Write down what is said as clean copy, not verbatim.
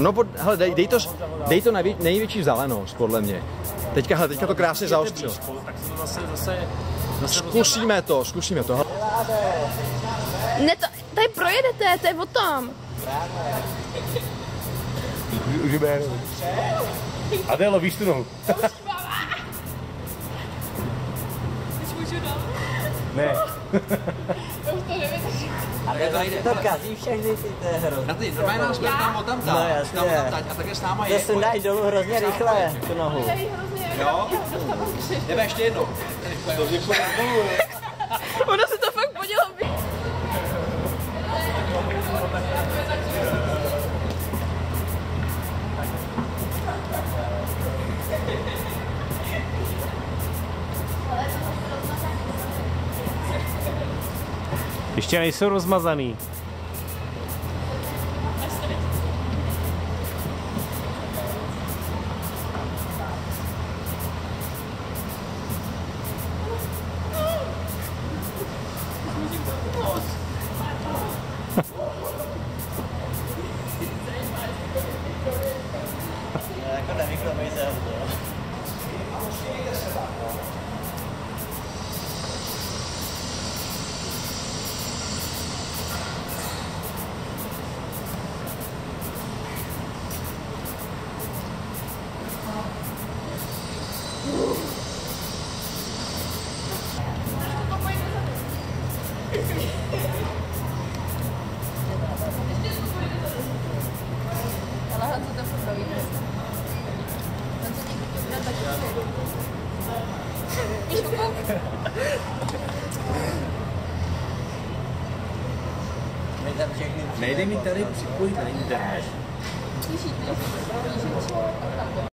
No, hele, dej to největší vzdálenost, podle mě. Teďka to krásně zaostřil. Tak se to zase Zkusíme to. Ne, tady projedete, to je o tom. už jde. Adélo, víš tu nohu. Ne. To kazí všechny ty, to je hrozný. Na ty, normálně nás tam tam No jasně. a také s náma To se dají dolů hrozně rychle, tu nohu. Jo? Jdeme ještě jednou. Ono se to fakt podělo. Ještě nejsou rozmazaný. Jako nevyklopej se. Ale co to pobaví? Nejde mi tady připojit na internet. Slyšíte?